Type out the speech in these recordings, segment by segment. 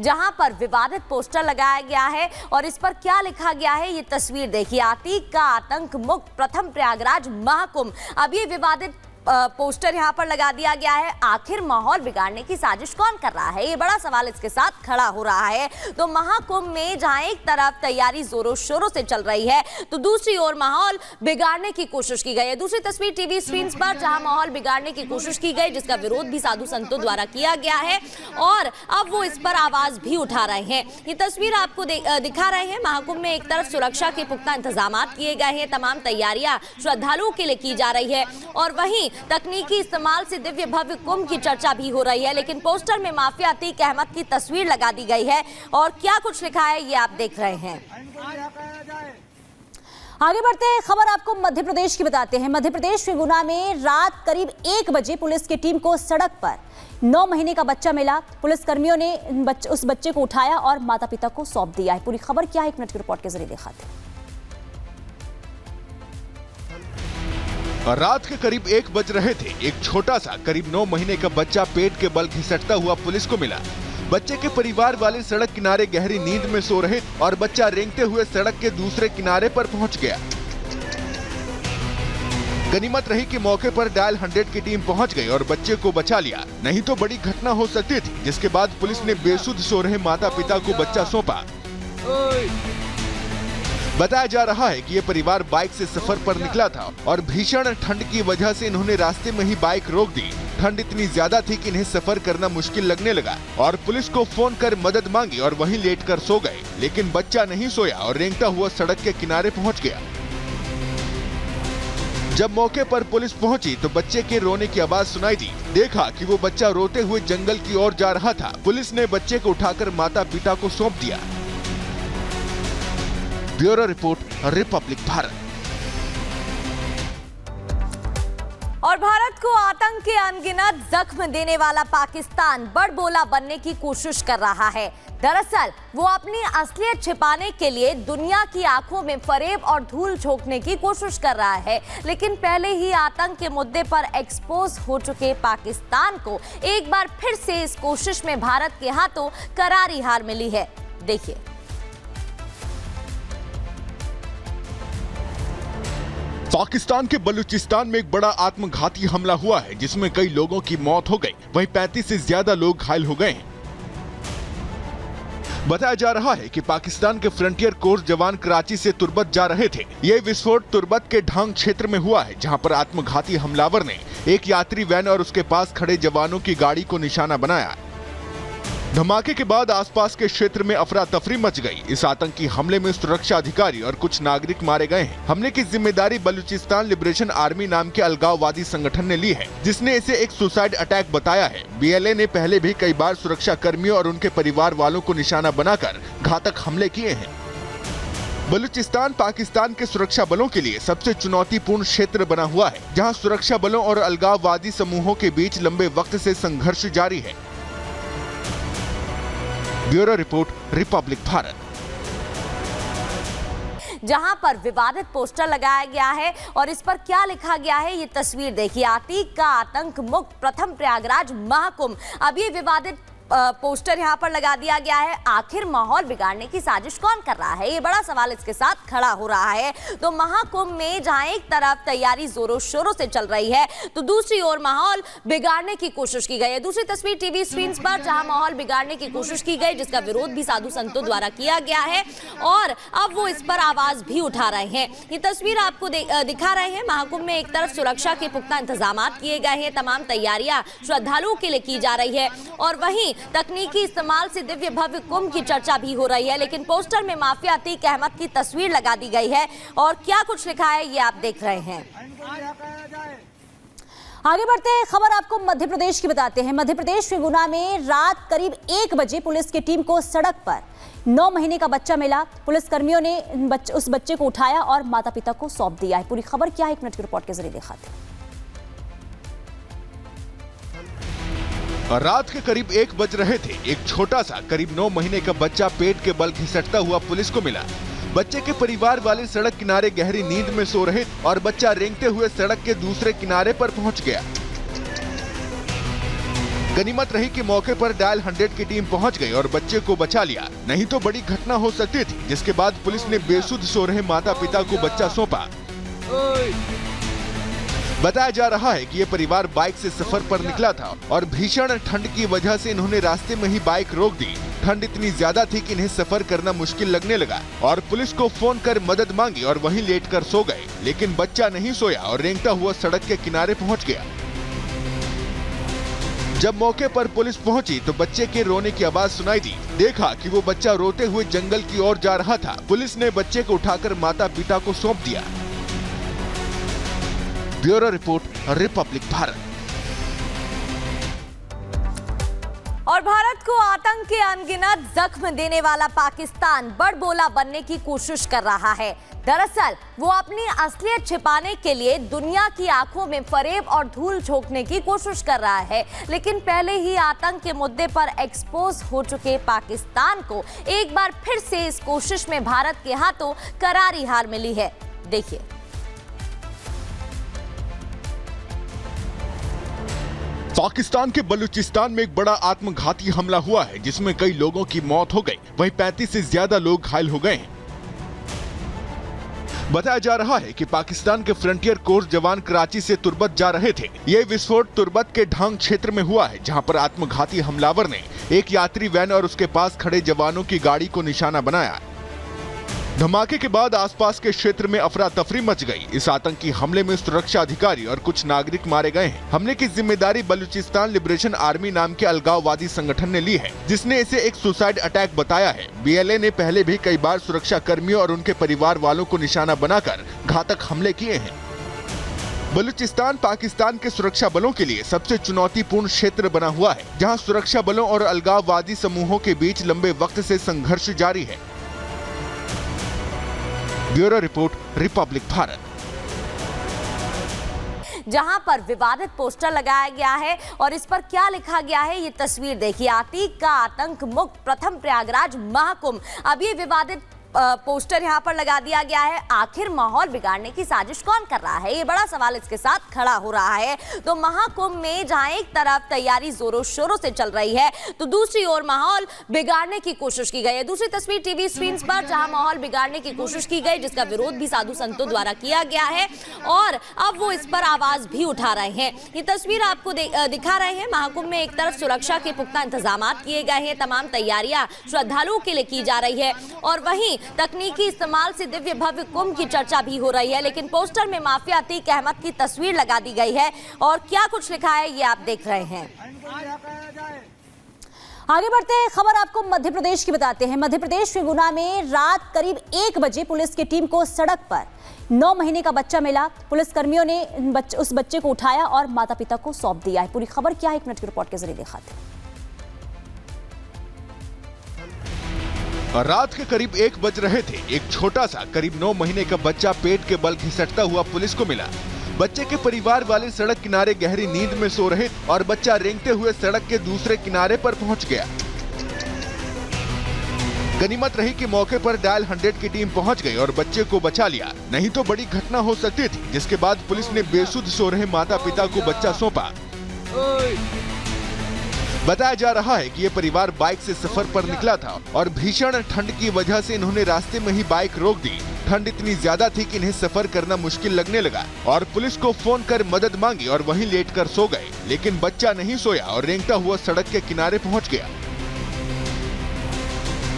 जहां पर विवादित पोस्टर लगाया गया है और इस पर क्या लिखा गया है ये तस्वीर देखिए। अतीक का आतंक मुक्त प्रथम प्रयागराज महाकुंभ। अब ये विवादित पोस्टर यहाँ पर लगा दिया गया है। आखिर माहौल बिगाड़ने की साजिश कौन कर रहा है, ये बड़ा सवाल इसके साथ खड़ा हो रहा है। तो महाकुंभ में जहां एक तरफ तैयारी जोरों शोरों से चल रही है तो दूसरी ओर माहौल बिगाड़ने की कोशिश की गई है। दूसरी तस्वीर टीवी स्क्रीन पर जहां माहौल बिगाड़ने की कोशिश की गई, जिसका विरोध भी साधु संतों द्वारा किया गया है और अब वो इस पर आवाज भी उठा रहे हैं। ये तस्वीर आपको दिखा रहे हैं। महाकुंभ में एक तरफ सुरक्षा के पुख्ता इंतजाम किए गए हैं, तमाम तैयारियां श्रद्धालुओं के लिए की जा रही है और वहीं तकनीकी इस्तेमाल से दिव्य भव्य कुंभ की चर्चा भी हो रही है। लेकिन पोस्टर में माफिया अतीक अहमद की तस्वीर लगा दी गई है और क्या कुछ लिखा है ये आप देख रहे हैं। आगे बढ़ते हैं, खबर आपको मध्य प्रदेश की बताते हैं। मध्य प्रदेश के गुना में रात करीब 1 बजे पुलिस की टीम को सड़क पर 9 महीने का बच्चा मिला। पुलिस कर्मियों ने उस बच्चे को उठाया और माता पिता को सौंप दिया है। पूरी खबर क्या है, 1 मिनट की रिपोर्ट के जरिए दिखाते हैं। रात के करीब 1 बज रहे थे। एक छोटा सा करीब 9 महीने का बच्चा पेट के बल घिसटता हुआ पुलिस को मिला। बच्चे के परिवार वाले सड़क किनारे गहरी नींद में सो रहे और बच्चा रेंगते हुए सड़क के दूसरे किनारे पर पहुंच गया। गनीमत रही कि मौके पर डायल 100 की टीम पहुंच गई और बच्चे को बचा लिया, नहीं तो बड़ी घटना हो सकती थी। जिसके बाद पुलिस ने बेसुध सो रहे माता पिता को बच्चा सौंपा। बताया जा रहा है कि ये परिवार बाइक से सफर पर निकला था और भीषण ठंड की वजह से इन्होंने रास्ते में ही बाइक रोक दी। ठंड इतनी ज्यादा थी कि इन्हें सफर करना मुश्किल लगने लगा और पुलिस को फोन कर मदद मांगी और वहीं लेटकर सो गए। लेकिन बच्चा नहीं सोया और रेंगता हुआ सड़क के किनारे पहुंच गया। जब मौके पर पुलिस पहुंची तो बच्चे के रोने की आवाज सुनाई दी। देखा कि वो बच्चा रोते हुए जंगल की ओर जा रहा था। पुलिस ने बच्चे को उठाकर माता पिता को सौंप दिया। Bureau report, Republic Bharat. और भारत को आतंक के अनगिनत जख्म देने वाला पाकिस्तान बड़बोला बनने की कोशिश कर रहा है। दरअसल वो अपनी असलियत छिपाने के लिए दुनिया की आंखों में फरेब और धूल झोंकने की कोशिश कर रहा है। लेकिन पहले ही आतंक के मुद्दे पर एक्सपोज हो चुके पाकिस्तान को एक बार फिर से इस कोशिश में भारत के हाथों करारी हार मिली है। देखिए। पाकिस्तान के बलूचिस्तान में एक बड़ा आत्मघाती हमला हुआ है जिसमें कई लोगों की मौत हो गई, वहीं 35 से ज्यादा लोग घायल हो गए हैं। बताया जा रहा है कि पाकिस्तान के फ्रंटियर कोर्स जवान कराची से तुर्बत जा रहे थे। ये विस्फोट तुर्बत के ढांग क्षेत्र में हुआ है, जहां पर आत्मघाती हमलावर ने एक यात्री वैन और उसके पास खड़े जवानों की गाड़ी को निशाना बनाया। धमाके के बाद आसपास के क्षेत्र में अफरा तफरी मच गई। इस आतंकी हमले में सुरक्षा अधिकारी और कुछ नागरिक मारे गए हैं। हमले की जिम्मेदारी बलूचिस्तान लिबरेशन आर्मी नाम के अलगाववादी संगठन ने ली है, जिसने इसे एक सुसाइड अटैक बताया है। BLA ने पहले भी कई बार सुरक्षा कर्मियों और उनके परिवार वालों को निशाना बनाकर घातक हमले किए हैं। बलूचिस्तान पाकिस्तान के सुरक्षा बलों के लिए सबसे चुनौतीपूर्ण क्षेत्र बना हुआ है, जहां सुरक्षा बलों और अलगाववादी समूहों के बीच लंबे वक्त से संघर्ष जारी है। Bureau report, Republic Bharat. जहां पर विवादित पोस्टर लगाया गया है और इस पर क्या लिखा गया है ये तस्वीर देखिए। अतीक का आतंक मुक्त प्रथम प्रयागराज महाकुंभ। अब ये विवादित पोस्टर यहाँ पर लगा दिया गया है। आखिर माहौल बिगाड़ने की साजिश कौन कर रहा है, ये बड़ा सवाल इसके साथ खड़ा हो रहा है। तो महाकुंभ में जहां एक तरफ तैयारी जोरों शोरों से चल रही है तो दूसरी ओर माहौल बिगाड़ने की कोशिश की गई है। दूसरी तस्वीर टीवी स्क्रीन पर जहां माहौल बिगाड़ने की कोशिश की गई, जिसका विरोध भी साधु संतों द्वारा किया गया है और अब वो इस पर आवाज भी उठा रहे हैं। ये तस्वीर आपको दिखा रहे हैं। महाकुंभ में एक तरफ सुरक्षा के पुख्ता इंतजाम किए गए हैं, तमाम तैयारियां श्रद्धालुओं के लिए की जा रही है और वहीं तकनीकी इस्तेमाल से दिव्य भव्य कुंभ की चर्चा भी हो रही है। लेकिन पोस्टर में माफिया अतीक अहमद की तस्वीर लगा दी गई है और क्या कुछ लिखा है ये आप देख रहे हैं। आगे बढ़ते हैं, खबर आपको मध्य प्रदेश की बताते हैं। मध्य प्रदेश के गुना में रात करीब 1 बजे पुलिस की टीम को सड़क पर 9 महीने का बच्चा मिला। पुलिस कर्मियों ने उस बच्चे को उठाया और माता पिता को सौंप दिया है। पूरी खबर क्या है, 1 मिनट की रिपोर्ट के जरिए दिखाते हैं। रात के करीब 1 बज रहे थे। एक छोटा सा करीब 9 महीने का बच्चा पेट के बल घिसटता हुआ पुलिस को मिला। बच्चे के परिवार वाले सड़क किनारे गहरी नींद में सो रहे और बच्चा रेंगते हुए सड़क के दूसरे किनारे पर पहुंच गया। गनीमत रही कि मौके पर डायल 100 की टीम पहुंच गई और बच्चे को बचा लिया, नहीं तो बड़ी घटना हो सकती थी। जिसके बाद पुलिस ने बेसुध सो रहे माता पिता को बच्चा सौंपा। बताया जा रहा है कि ये परिवार बाइक से सफर पर निकला था और भीषण ठंड की वजह से इन्होंने रास्ते में ही बाइक रोक दी। ठंड इतनी ज्यादा थी कि इन्हें सफर करना मुश्किल लगने लगा और पुलिस को फोन कर मदद मांगी और वहीं लेटकर सो गए। लेकिन बच्चा नहीं सोया और रेंगता हुआ सड़क के किनारे पहुंच गया। जब मौके पर पुलिस पहुंची तो बच्चे के रोने की आवाज सुनाई दी। देखा कि वो बच्चा रोते हुए जंगल की ओर जा रहा था। पुलिस ने बच्चे को उठाकर माता पिता को सौंप दिया। Bureau report, Republic Bharat. और भारत को आतंक के अनगिनत जख्म देने वाला पाकिस्तान बड़बोला बनने की कोशिश कर रहा है। दरअसल वो अपनी असलियत छिपाने के लिए दुनिया की आंखों में फरेब और धूल झोंकने की कोशिश कर रहा है। लेकिन पहले ही आतंक के मुद्दे पर एक्सपोज हो चुके पाकिस्तान को एक बार फिर से इस कोशिश में भारत के हाथों करारी हार मिली है। देखिए। पाकिस्तान के बलूचिस्तान में एक बड़ा आत्मघाती हमला हुआ है जिसमें कई लोगों की मौत हो गई, वहीं 35 से ज्यादा लोग घायल हो गए हैं। बताया जा रहा है कि पाकिस्तान के फ्रंटियर कोर्स जवान कराची से तुर्बत जा रहे थे। ये विस्फोट तुर्बत के ढांग क्षेत्र में हुआ है, जहां पर आत्मघाती हमलावर ने एक यात्री वैन और उसके पास खड़े जवानों की गाड़ी को निशाना बनाया। धमाके के बाद आसपास के क्षेत्र में अफरा तफरी मच गई। इस आतंकी हमले में सुरक्षा अधिकारी और कुछ नागरिक मारे गए हैं। हमले की जिम्मेदारी बलूचिस्तान लिबरेशन आर्मी नाम के अलगाववादी संगठन ने ली है, जिसने इसे एक सुसाइड अटैक बताया है। बीएलए ने पहले भी कई बार सुरक्षा कर्मियों और उनके परिवार वालों को निशाना बनाकर घातक हमले किए हैं। बलूचिस्तान पाकिस्तान के सुरक्षा बलों के लिए सबसे चुनौतीपूर्ण क्षेत्र बना हुआ है, जहां सुरक्षा बलों और अलगाववादी समूहों के बीच लंबे वक्त से संघर्ष जारी है। Bureau report, Republic Bharat. जहां पर विवादित पोस्टर लगाया गया है और इस पर क्या लिखा गया है ये तस्वीर देखिए। आतिक का आतंक मुक्त प्रथम प्रयागराज महाकुंभ। अब ये विवादित पोस्टर यहां पर लगा दिया गया है। आखिर माहौल बिगाड़ने की साजिश कौन कर रहा है, ये बड़ा सवाल इसके साथ खड़ा हो रहा है। तो महाकुंभ में जहां एक तरफ तैयारी जोरों शोरों से चल रही है तो दूसरी ओर माहौल बिगाड़ने की कोशिश की गई है। दूसरी तस्वीर टीवी स्क्रीन पर जहां माहौल बिगाड़ने की कोशिश की गई, जिसका विरोध भी साधु संतों द्वारा किया गया है और अब वो इस पर आवाज भी उठा रहे हैं। ये तस्वीर आपको दिखा रहे हैं। महाकुंभ में एक तरफ सुरक्षा के पुख्ता इंतजाम किए गए हैं, तमाम तैयारियां श्रद्धालुओं के लिए की जा रही है और वहीं तकनीकी इस्तेमाल से दिव्य भव्य कुंभ की चर्चा भी हो रही है। लेकिन पोस्टर में माफिया अतीक अहमद की तस्वीर लगा दी गई है और क्या कुछ लिखा है ये आप देख रहे हैं। आगे बढ़ते हैं, खबर आपको मध्य प्रदेश की बताते हैं। मध्य प्रदेश के गुना में रात करीब 1 बजे पुलिस की टीम को सड़क पर 9 महीने का बच्चा मिला। पुलिस कर्मियों ने उस बच्चे को उठाया और माता पिता को सौंप दिया है। पूरी खबर क्या है, 1 मिनट की रिपोर्ट के जरिए दिखाते हैं। रात के करीब 1 बज रहे थे। एक छोटा सा करीब 9 महीने का बच्चा पेट के बल घिसटता हुआ पुलिस को मिला। बच्चे के परिवार वाले सड़क किनारे गहरी नींद में सो रहे और बच्चा रेंगते हुए सड़क के दूसरे किनारे पर पहुंच गया। गनीमत रही कि मौके पर डायल 100 की टीम पहुंच गई और बच्चे को बचा लिया, नहीं तो बड़ी घटना हो सकती थी। जिसके बाद पुलिस ने बेसुध सो रहे माता पिता को बच्चा सौंपा। बताया जा रहा है कि ये परिवार बाइक से सफर पर निकला था और भीषण ठंड की वजह से इन्होंने रास्ते में ही बाइक रोक दी। ठंड इतनी ज्यादा थी कि इन्हें सफर करना मुश्किल लगने लगा और पुलिस को फोन कर मदद मांगी और वहीं लेटकर सो गए। लेकिन बच्चा नहीं सोया और रेंगता हुआ सड़क के किनारे पहुंच गया।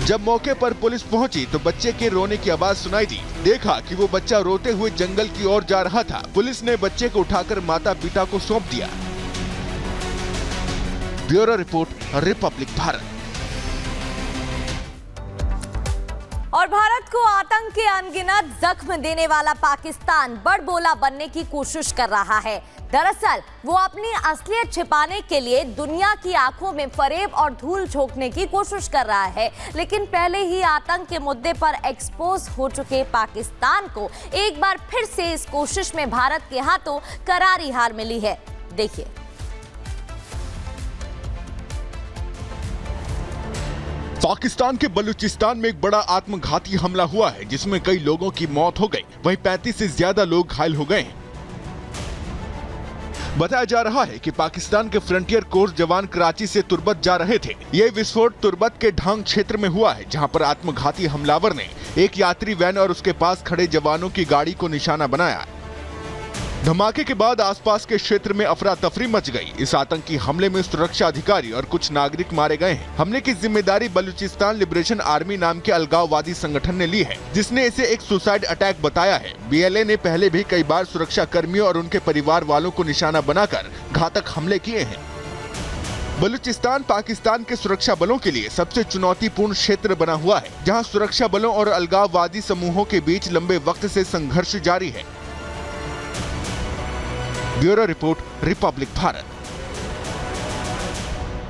जब मौके पर पुलिस पहुंची तो बच्चे के रोने की आवाज सुनाई दी। देखा कि वो बच्चा रोते हुए जंगल की ओर जा रहा था। पुलिस ने बच्चे को उठाकर माता पिता को सौंप दिया। Bureau report, Republic Bharat. और भारत को आतंक के अनगिनत जख्म देने वाला पाकिस्तान बड़बोला बनने की कोशिश कर रहा है। दरअसल वो अपनी असलियत छिपाने के लिए दुनिया की आंखों में फरेब और धूल झोंकने की कोशिश कर रहा है। लेकिन पहले ही आतंक के मुद्दे पर एक्सपोज हो चुके पाकिस्तान को एक बार फिर से इस कोशिश में भारत के हाथों करारी हार मिली है। देखिए। पाकिस्तान के बलूचिस्तान में एक बड़ा आत्मघाती हमला हुआ है जिसमें कई लोगों की मौत हो गई, वहीं 35 से ज्यादा लोग घायल हो गए हैं। बताया जा रहा है कि पाकिस्तान के फ्रंटियर कोर्स जवान कराची से तुर्बत जा रहे थे। ये विस्फोट तुर्बत के ढांग क्षेत्र में हुआ है, जहां पर आत्मघाती हमलावर ने एक यात्री वैन और उसके पास खड़े जवानों की गाड़ी को निशाना बनाया। धमाके के बाद आसपास के क्षेत्र में अफरा तफरी मच गई। इस आतंकी हमले में सुरक्षा अधिकारी और कुछ नागरिक मारे गए हैं। हमले की जिम्मेदारी बलूचिस्तान लिबरेशन आर्मी नाम के अलगाववादी संगठन ने ली है, जिसने इसे एक सुसाइड अटैक बताया है। बीएलए ने पहले भी कई बार सुरक्षा कर्मियों और उनके परिवार वालों को निशाना बनाकर घातक हमले किए हैं। बलूचिस्तान पाकिस्तान के सुरक्षा बलों के लिए सबसे चुनौतीपूर्ण क्षेत्र बना हुआ है, जहां सुरक्षा बलों और अलगाववादी समूहों के बीच लंबे वक्त से संघर्ष जारी है। Bureau report, Republic Bharat.